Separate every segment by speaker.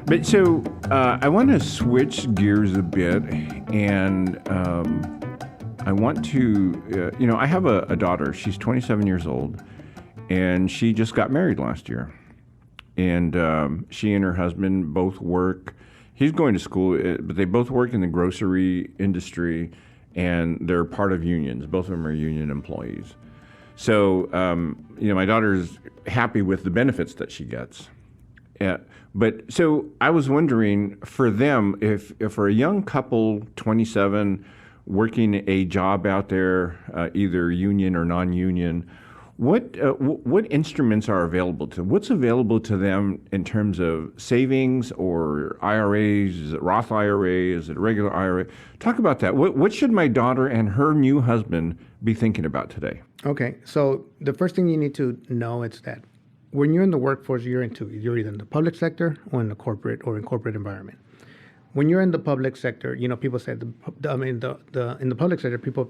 Speaker 1: But so I want to switch gears a bit, and I want to, I have a daughter. She's 27 years old, and she just got married last year. And she and her husband both work. He's going to school, but they both work in the grocery industry, and they're part of unions. Both of them are union employees. So, my daughter's happy with the benefits that she gets. But so I was wondering, for them, if for a young couple, 27, working a job out there, either union or non-union, what instruments are available to them? What's available to them in terms of savings or IRAs? Is it Roth IRA? Is it a regular IRA? Talk about that. What should my daughter and her new husband be thinking about today?
Speaker 2: Okay, so the first thing you need to know is that when you're in the workforce, you're either in the public sector or in the corporate environment. When you're in the public sector, people say in the public sector, people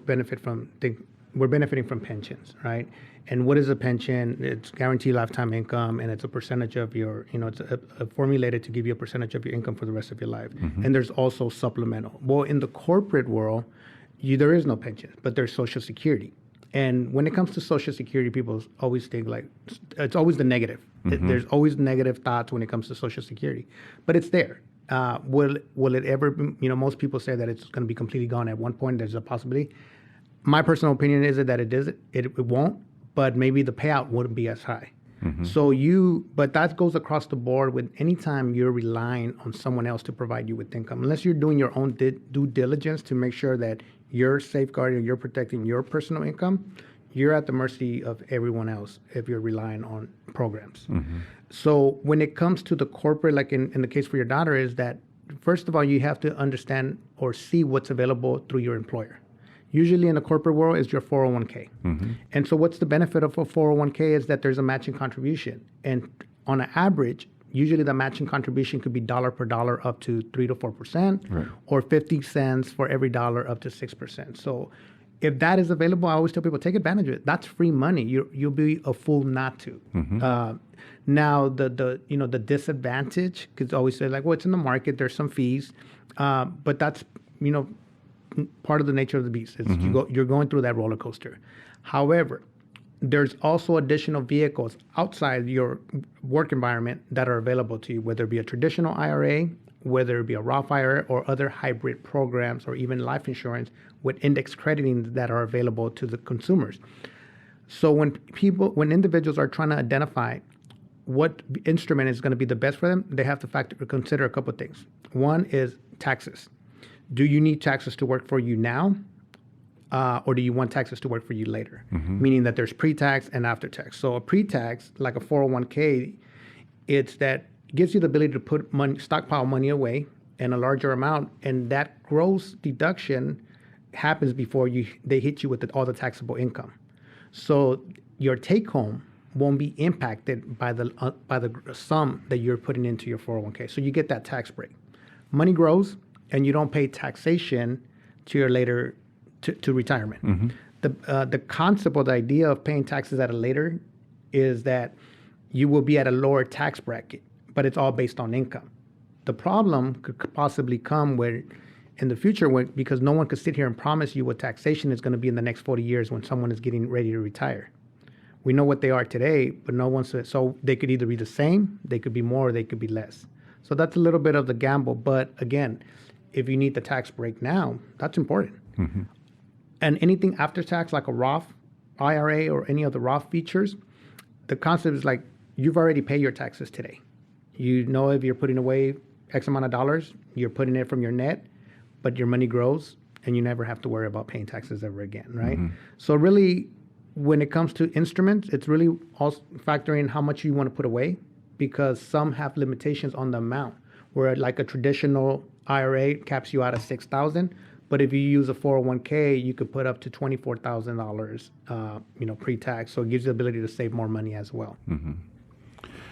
Speaker 2: we're benefiting from pensions, right? And what is a pension? It's guaranteed lifetime income, and it's a percentage of your, it's formulated to give you a percentage of your income for the rest of your life. Mm-hmm. And there's also supplemental. Well, in the corporate world, there is no pension, but there's Social Security. And when it comes to Social Security, people always think it's always the negative. Mm-hmm. There's always negative thoughts when it comes to Social Security, but it's there. Will it ever? Most people say that it's going to be completely gone at one point. There's a possibility. My personal opinion is that it won't, but maybe the payout wouldn't be as high. Mm-hmm. But that goes across the board with any time you're relying on someone else to provide you with income, unless you're doing your own due diligence to make sure that you're safeguarding, you're protecting your personal income, you're at the mercy of everyone else if you're relying on programs. Mm-hmm. So when it comes to the corporate, like in the case for your daughter, is that, first of all, you have to understand or see what's available through your employer. Usually in the corporate world is your 401k. Mm-hmm. And so what's the benefit of a 401k is that there's a matching contribution. And on an average, usually the matching contribution could be dollar per dollar up to 3 to 4%, right, or 50 cents for every dollar up to 6%. So if that is available, I always tell people, take advantage of it. That's free money. You'll be a fool not to. Mm-hmm. Now, the disadvantage, because always say like, well, it's in the market, there's some fees, but that's, part of the nature of the beast. Mm-hmm. You're going through that roller coaster. However, there's also additional vehicles outside your work environment that are available to you, whether it be a traditional IRA, whether it be a Roth IRA, or other hybrid programs, or even life insurance with index crediting that are available to the consumers. So when individuals are trying to identify what instrument is going to be the best for them, they have to consider a couple of things. One is taxes. Do you need taxes to work for you now? Or do you want taxes to work for you later? Mm-hmm. Meaning that there's pre-tax and after-tax. So a pre-tax, like a 401k, gives you the ability to put stockpile money away in a larger amount, and that gross deduction happens before they hit you with all the taxable income. So your take-home won't be impacted by the sum that you're putting into your 401k. So you get that tax break. Money grows, and you don't pay taxation to your later to retirement. Mm-hmm. The concept or the idea of paying taxes at a later is that you will be at a lower tax bracket, but it's all based on income. The problem could possibly come in the future because no one could sit here and promise you what taxation is going to be in the next 40 years when someone is getting ready to retire. We know what they are today, but no one said, so they could either be the same, they could be more, or they could be less. So that's a little bit of the gamble. But again, if you need the tax break now, that's important. Mm-hmm. And anything after tax, like a Roth IRA or any of the Roth features, the concept is like you've already paid your taxes today. You know, if you're putting away X amount of dollars, you're putting it from your net, but your money grows and you never have to worry about paying taxes ever again, right? Mm-hmm. So really, when it comes to instruments, it's really also factoring how much you want to put away, because some have limitations on the amount, where like a traditional IRA caps you out at $6,000, but if you use a 401k, you could put up to $24,000, pre-tax. So it gives you the ability to save more money as well. Mm-hmm.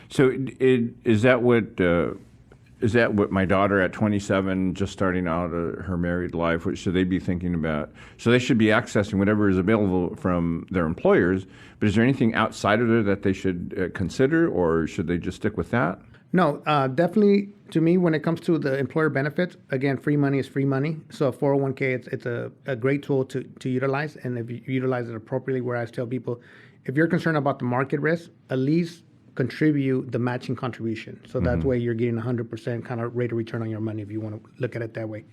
Speaker 1: So is that what my daughter at 27, just starting out her married life, what should they be thinking about? So they should be accessing whatever is available from their employers, but is there anything outside of there that they should consider, or should they just stick with that?
Speaker 2: No, definitely. To me, when it comes to the employer benefits, again, free money is free money. So a 401k, it's a great tool to utilize, and if you utilize it appropriately, where I tell people, if you're concerned about the market risk, at least contribute the matching contribution. So that's why you're getting 100% kind of rate of return on your money if you want to look at it that way.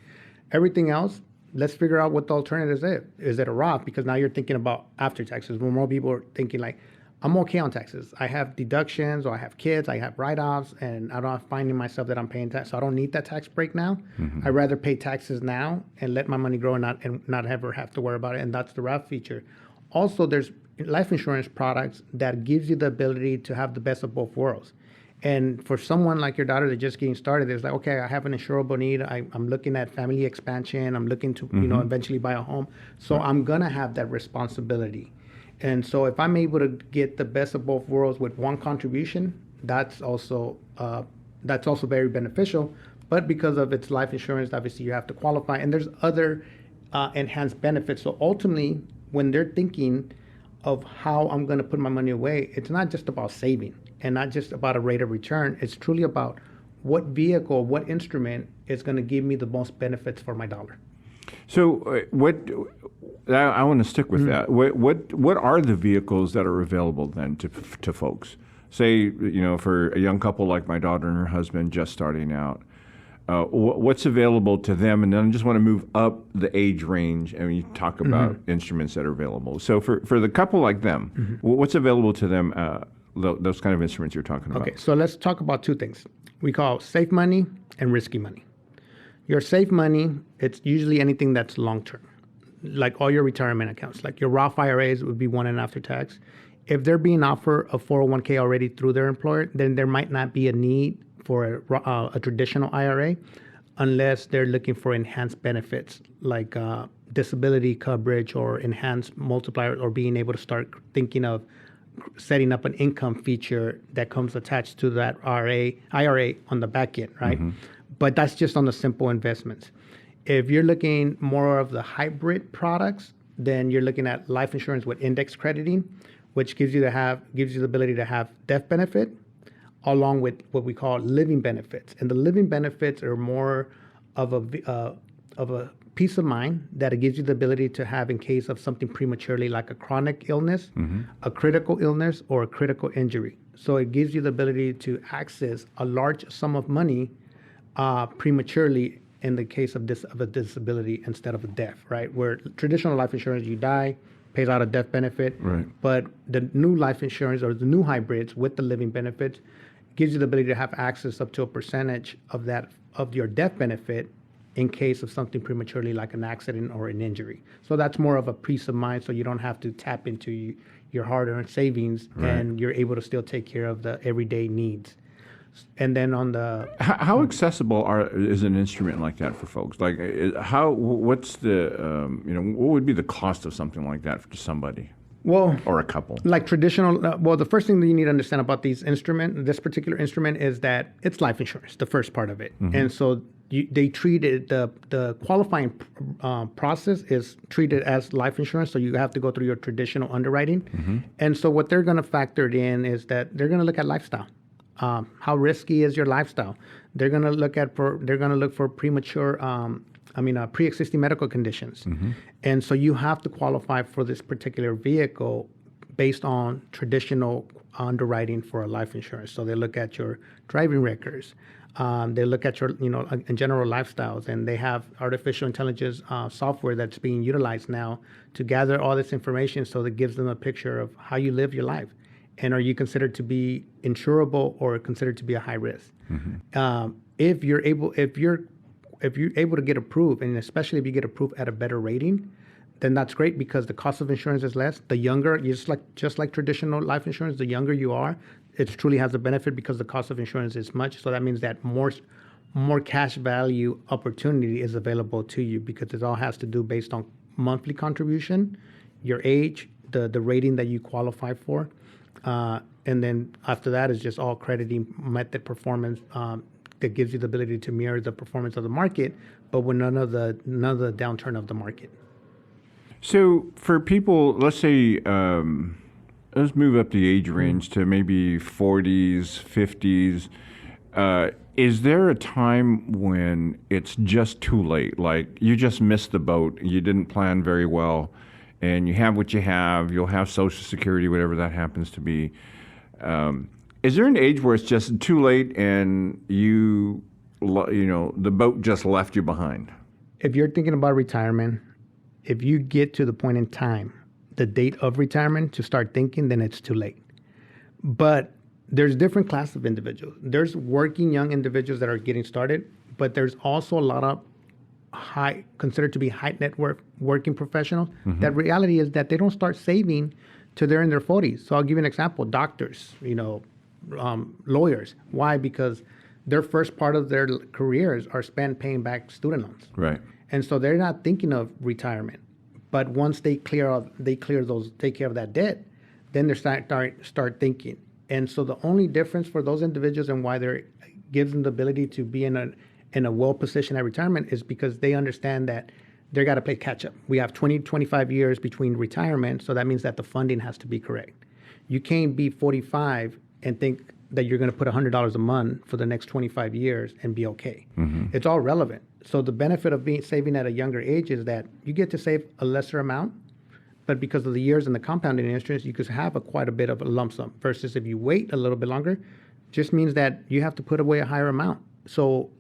Speaker 2: Everything else, let's figure out what the alternatives is. Is it a Roth? Because now you're thinking about after taxes. When more people are thinking like, I'm okay on taxes. I have deductions, or I have kids, I have write-offs, and I'm not finding myself that I'm paying tax. So I don't need that tax break now. I'd rather pay taxes now and let my money grow and not ever have to worry about it. And that's the Roth feature. Also, there's life insurance products that gives you the ability to have the best of both worlds. And for someone like your daughter that's just getting started, it's like, okay, I have an insurable need. I'm looking at family expansion. I'm looking to, eventually buy a home. So I'm gonna have that responsibility. And so if I'm able to get the best of both worlds with one contribution, that's also very beneficial. But because of its life insurance, obviously you have to qualify, and there's other enhanced benefits. So ultimately, when they're thinking of how I'm going to put my money away, it's not just about saving and not just about a rate of return. It's truly about what vehicle, what instrument is going to give me the most benefits for my dollar.
Speaker 1: So I want to stick with that. What are the vehicles that are available then to folks? Say, for a young couple like my daughter and her husband just starting out, what's available to them? And then I just want to move up the age range, and you talk about instruments that are available. So for the couple like them, what's available to them, those kind of instruments you're talking about?
Speaker 2: Okay, so let's talk about two things. We call safe money and risky money. Your safe money, it's usually anything that's long-term, like all your retirement accounts, like your Roth IRAs would be one and after tax. If they're being offered a 401k already through their employer, then there might not be a need for a traditional IRA unless they're looking for enhanced benefits like disability coverage or enhanced multiplier, or being able to start thinking of setting up an income feature that comes attached to that IRA on the back end, right? But that's just on the simple investments. If you're looking more of the hybrid products, then you're looking at life insurance with index crediting, which gives you the ability to have death benefit along with what we call living benefits. And the living benefits are more of a peace of mind that it gives you the ability to have in case of something prematurely, like a chronic illness, a critical illness, or a critical injury. So it gives you the ability to access a large sum of money prematurely in the case of a disability instead of a death, right? Where traditional life insurance, you die, pays out a death benefit.
Speaker 1: Right.
Speaker 2: But the new life insurance, or the new hybrids with the living benefits, gives you the ability to have access up to a percentage of your death benefit in case of something prematurely, like an accident or an injury. So that's more of a peace of mind, so you don't have to tap into your hard-earned savings, and you're able to still take care of the everyday needs. And then on the
Speaker 1: how accessible is an instrument like that for folks? Like, what's the what would be the cost of something like that for somebody?
Speaker 2: Well,
Speaker 1: or a couple.
Speaker 2: Like traditional, the first thing that you need to understand about this particular instrument, is that it's life insurance, the first part of it. And so they treat it, the qualifying process is treated as life insurance. So you have to go through your traditional underwriting. And so what they're going to factor it in is that they're going to look at lifestyle. How risky is your lifestyle? They're going to look for pre-existing medical conditions. And so you have to qualify for this particular vehicle based on traditional underwriting for a life insurance. So they look at your driving records. They look at your, in general lifestyles, and they have artificial intelligence software that's being utilized now to gather all this information, so that gives them a picture of how you live your life. And are you considered to be insurable or considered to be a high risk? If you're able to get approved, and especially if you get approved at a better rating, then that's great, because the cost of insurance is less. The younger, just like traditional life insurance, the younger you are, it truly has a benefit because the cost of insurance is much. So that means that more cash value opportunity is available to you, because it all has to do based on monthly contribution, your age, the rating that you qualify for. And then after that is just all crediting method performance that gives you the ability to mirror the performance of the market, but with none of the downturn of the market.
Speaker 1: So for people, let's say, let's move up the age range to maybe 40s, 50s. Is there a time when it's just too late? Like you just missed the boat, you didn't plan very well, and you have what you have, you'll have Social Security, whatever that happens to be. Is there an age where it's just too late and the boat just left you behind?
Speaker 2: If you're thinking about retirement, if you get to the point in time, the date of retirement to start thinking, then it's too late. But there's different classes of individuals. There's working young individuals that are getting started, but there's also a lot of considered to be high net worth working professionals. Mm-hmm. That reality is that they don't start saving till they're in their 40s. So I'll give you an example. Doctors, lawyers. Why? Because their first part of their careers are spent paying back student loans.
Speaker 1: Right.
Speaker 2: And so they're not thinking of retirement. But once they take care of that debt, then they start thinking. And so the only difference for those individuals and why there gives them the ability to be in a well position at retirement is because they understand that they got to play catch up. We have 25 years between retirement, so that means that the funding has to be correct. You can't be 45 and think that you're going to put $100 a month for the next 25 years and be okay. Mm-hmm. It's all relevant. So the benefit of saving at a younger age is that you get to save a lesser amount, but because of the years and the compounding interest, you could have quite a bit of a lump sum. Versus if you wait a little bit longer, just means that you have to put away a higher amount. So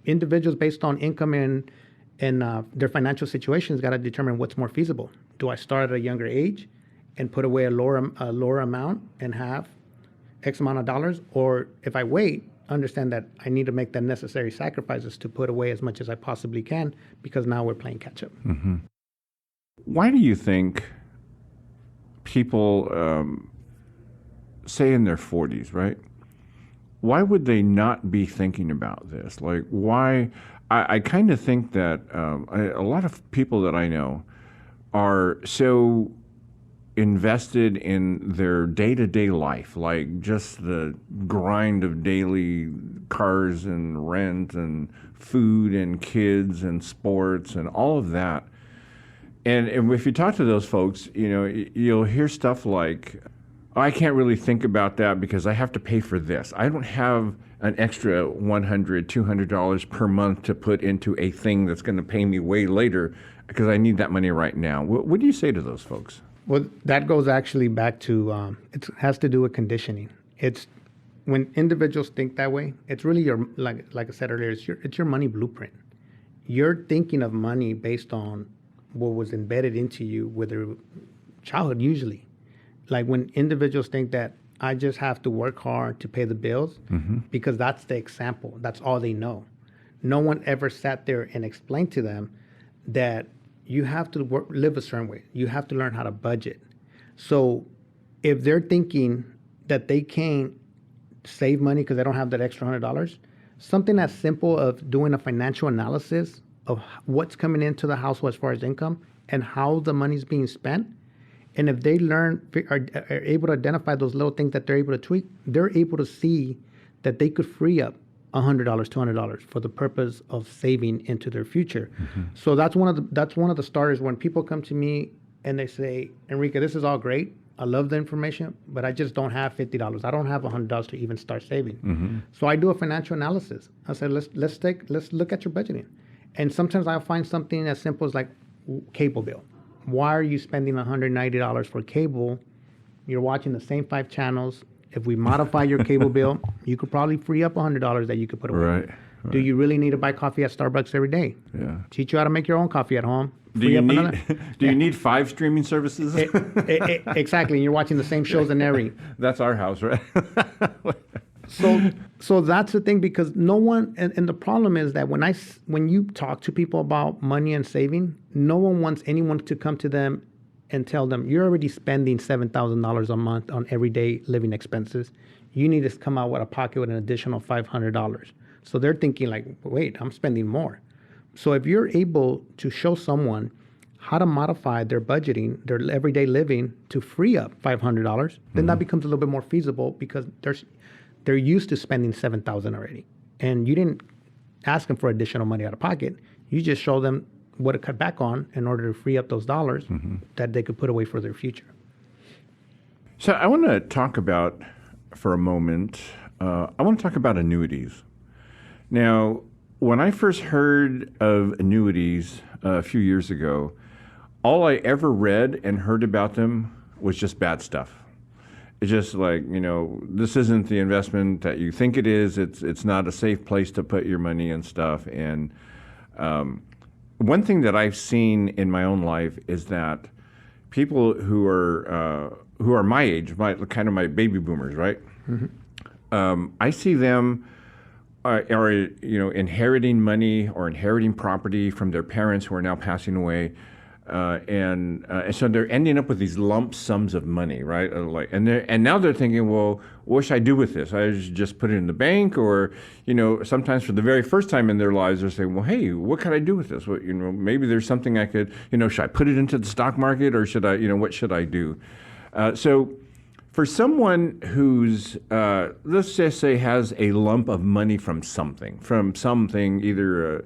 Speaker 2: individuals based on income and their financial situations got to determine what's more feasible. Do I start at a younger age and put away a lower amount and have X amount of dollars? Or if I wait, understand that I need to make the necessary sacrifices to put away as much as I possibly can because now we're playing catch up.
Speaker 1: Mm-hmm. Why do you think people, say in their 40s, right? Why would they not be thinking about this? Like, why? I kind of think that a lot of people that I know are so invested in their day-to-day life, like just the grind of daily cars and rent and food and kids and sports and all of that. And if you talk to those folks, you'll hear stuff like, I can't really think about that because I have to pay for this. I don't have an extra $100, $200 per month to put into a thing that's going to pay me way later because I need that money right now. What do you say to those folks?
Speaker 2: Well, that goes actually back to, it has to do with conditioning. It's when individuals think that way, it's really like I said earlier, it's your money blueprint. You're thinking of money based on what was embedded into you with your childhood usually. Like when individuals think that I just have to work hard to pay the bills because that's the example. That's all they know. No one ever sat there and explained to them that you have to live a certain way. You have to learn how to budget. So if they're thinking that they can't save money because they don't have that extra $100, something as simple of doing a financial analysis of what's coming into the household as far as income and how the money's being spent. And if they are able to identify those little things that they're able to tweak, they're able to see that they could free up $100, $200 for the purpose of saving into their future. Mm-hmm. So that's one of the starters when people come to me and they say, Enrique, this is all great. I love the information, but I just don't have $50. I don't have $100 to even start saving. Mm-hmm. So I do a financial analysis. I said, let's look at your budgeting. And sometimes I'll find something as simple as like cable bill. Why are you spending $190 for cable? You're watching the same 5 channels. If we modify your cable bill, you could probably free up $100 that you could put away.
Speaker 1: Right.
Speaker 2: Do you really need to buy coffee at Starbucks every day?
Speaker 1: Yeah.
Speaker 2: Teach you how to make your own coffee at home.
Speaker 1: Do you need 5 streaming services?
Speaker 2: Exactly. And you're watching the same shows and everything.
Speaker 1: That's our house, right?
Speaker 2: So that's the thing, because no one, and the problem is that when you talk to people about money and saving, no one wants anyone to come to them and tell them, you're already spending $7,000 a month on everyday living expenses. You need to come out with a pocket with an additional $500. So they're thinking like, wait, I'm spending more. So if you're able to show someone how to modify their budgeting, their everyday living to free up $500, then that becomes a little bit more feasible because they're used to spending $7,000 already. And you didn't ask them for additional money out of pocket. You just show them what to cut back on in order to free up those dollars that they could put away for their future.
Speaker 1: So I want to talk about for a moment I want to talk about annuities. Now, when I first heard of annuities a few years ago, all I ever read and heard about them was just bad stuff. It's just like, this isn't the investment that you think it is. It's not a safe place to put your money and stuff. And one thing that I've seen in my own life is that people who are my age, kind of my baby boomers, right? I see them are inheriting money or inheriting property from their parents who are now passing away. And so they're ending up with these lump sums of money, right? And now they're thinking, well, what should I do with this? I should just put it in the bank, or sometimes for the very first time in their lives, they're saying, well, hey, what could I do with this? Well, maybe there's something I could, should I put it into the stock market, or should I, what should I do? So for someone who's, let's just say, has a lump of money from something, either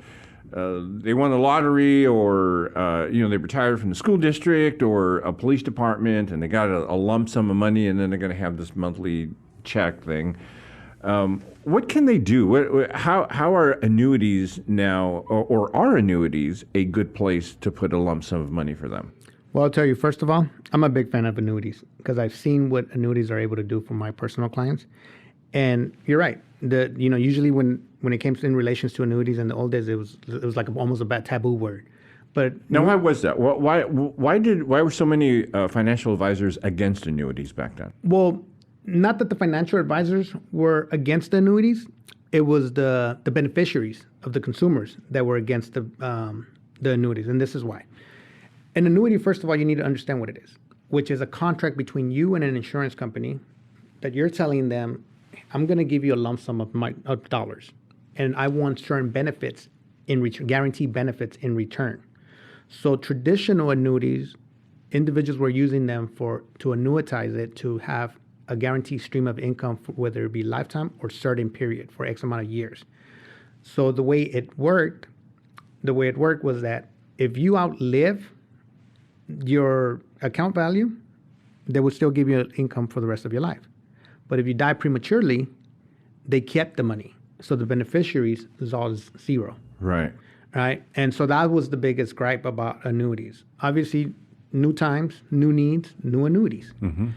Speaker 1: they won the lottery, or they retired from the school district or a police department, and they got a lump sum of money, and then they're going to have this monthly check thing. What can they do? How are annuities now, or are annuities a good place to put a lump sum of money for them?
Speaker 2: Well, I'll tell you, first of all, I'm a big fan of annuities because I've seen what annuities are able to do for my personal clients. And you're right. Usually when it came in relations to annuities in the old days, it was like almost a bad taboo word. But
Speaker 1: now, why was that? Why were so many financial advisors against annuities back then?
Speaker 2: Well, not that the financial advisors were against the annuities. It was the beneficiaries of the consumers that were against the annuities, and this is why. An annuity, first of all, you need to understand what it is, which is a contract between you and an insurance company that you're telling them, I'm going to give you a lump sum of dollars, and I want certain benefits in return, guaranteed benefits in return. So traditional annuities, individuals were using them to annuitize it, to have a guaranteed stream of income, whether it be lifetime or certain period for X amount of years. So the way it worked was that if you outlive your account value, they would still give you income for the rest of your life. But if you die prematurely, they kept the money. So the beneficiaries is all zero.
Speaker 1: Right.
Speaker 2: Right. And so that was the biggest gripe about annuities. Obviously, new times, new needs, new annuities. Mm-hmm.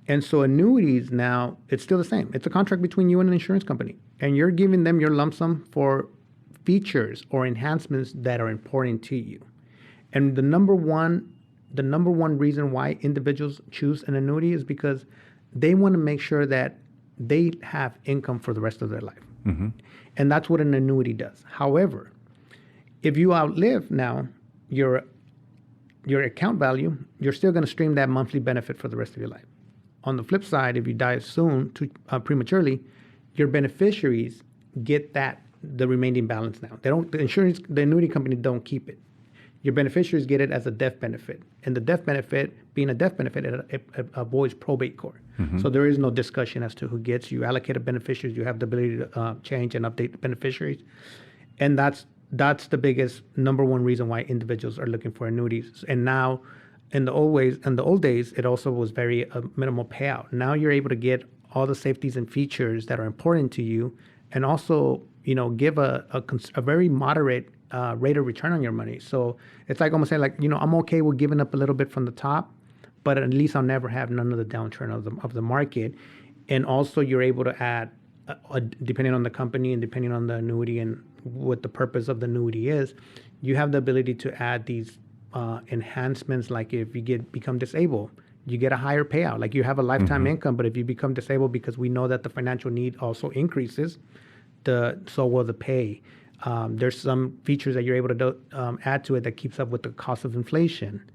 Speaker 2: And so annuities now, it's still the same. It's a contract between you and an insurance company. And you're giving them your lump sum for features or enhancements that are important to you. And the number one reason why individuals choose an annuity is because they want to make sure that they have income for the rest of their life. Mm-hmm. And that's what an annuity does. However, if you outlive now your account value, you're still going to stream that monthly benefit for the rest of your life. On the flip side, if you die soon, prematurely, your beneficiaries get the remaining balance now. The annuity company don't keep it. Your beneficiaries get it as a death benefit. And the death benefit, being a death benefit, it avoids probate court. Mm-hmm. So there is no discussion as to who gets. You allocated beneficiaries. You have the ability to change and update the beneficiaries. And that's the biggest number one reason why individuals are looking for annuities. And now, in the old days, it also was very minimal payout. Now you're able to get all the safeties and features that are important to you, and also give a very moderate rate of return on your money. So it's like almost saying, like, I'm okay with giving up a little bit from the top, but at least I'll never have none of the downturn of the market. And also you're able to add, depending on the company and depending on the annuity and what the purpose of the annuity is, you have the ability to add these enhancements. Like if you become disabled, you get a higher payout. Like you have a lifetime mm-hmm. income, but if you become disabled, because we know that the financial need also increases, so will the pay. There's some features that you're able to add to it that keeps up with the cost of inflation.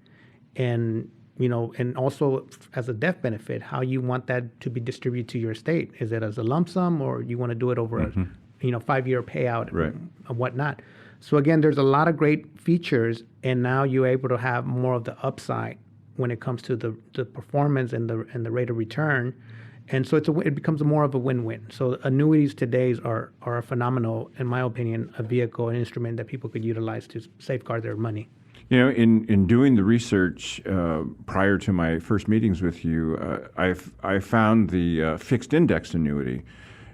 Speaker 2: And, and also as a death benefit, how you want that to be distributed to your estate. Is it as a lump sum, or you want to do it over mm-hmm. a 5-year payout
Speaker 1: right.
Speaker 2: and whatnot? So again, there's a lot of great features, and now you're able to have more of the upside when it comes to the performance and the rate of return. And so it becomes more of a win-win. So annuities today are a phenomenal, in my opinion, a vehicle, an instrument that people could utilize to safeguard their money.
Speaker 1: In doing the research prior to my first meetings with you, I found the fixed index annuity.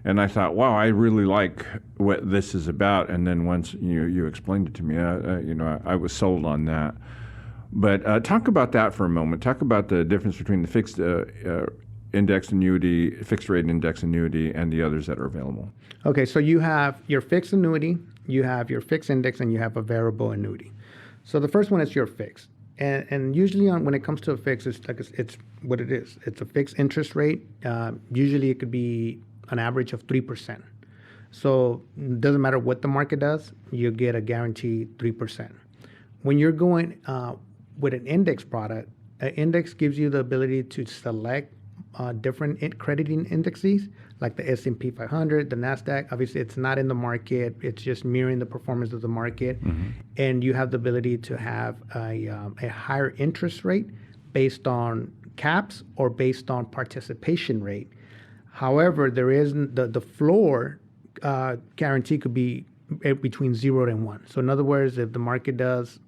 Speaker 1: And I thought, wow, I really like what this is about. And then once you explained it to me, I was sold on that. But talk about that for a moment. Talk about the difference between the fixed index annuity, fixed rate index annuity, and the others that are available.
Speaker 2: Okay, so you have your fixed annuity, you have your fixed index, and you have a variable annuity. So the first one is your fixed. And usually when it comes to a fix, it's what it is. It's a fixed interest rate. Usually it could be an average of 3%. So it doesn't matter what the market does, you get a guaranteed 3%. When you're going with an index product, an index gives you the ability to select different crediting indexes like the S&P 500, the NASDAQ. Obviously, it's not in the market. It's just mirroring the performance of the market. And you have the ability to have a higher interest rate based on caps or based on participation rate. However, there is the floor guarantee could be between 0 and 1. So in other words, if the market does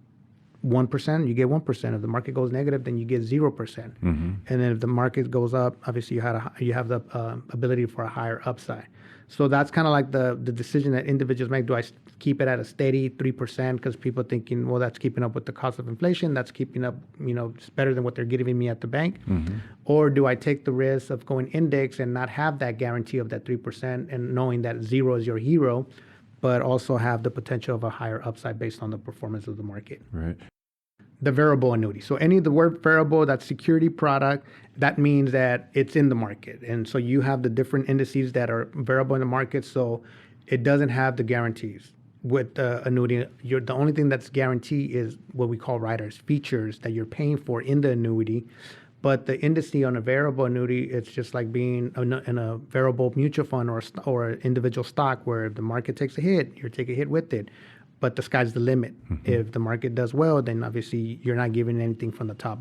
Speaker 2: 1%, you get 1%. If the market goes negative, then you get 0%. And then if the market goes up, obviously you have the ability for a higher upside. So that's kind of like the decision that individuals make. Do I keep it at a steady 3%? Because people are thinking, well, that's keeping up with the cost of inflation. That's keeping up, it's better than what they're giving me at the bank. Or do I take the risk of going index and not have that guarantee of that 3% and knowing that 0 is your hero, but also have the potential of a higher upside based on the performance of the market?
Speaker 1: Right.
Speaker 2: The variable annuity. So the word variable, that security product, that means that it's in the market. And so you have the different indices that are variable in the market. So it doesn't have the guarantees. With the annuity, the only thing that's guaranteed is what we call riders, features that you're paying for in the annuity. But the indice on a variable annuity, it's just like being in a variable mutual fund or an individual stock where if the market takes a hit, you take a hit with it. But the sky's the limit. If the market does well, then obviously you're not giving anything from the top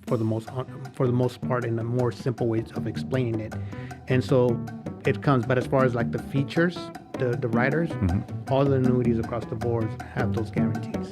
Speaker 2: for the most part in a more simple ways of explaining it. And so it comes, but as far as like the features, the riders, all the annuities across the board have those guarantees.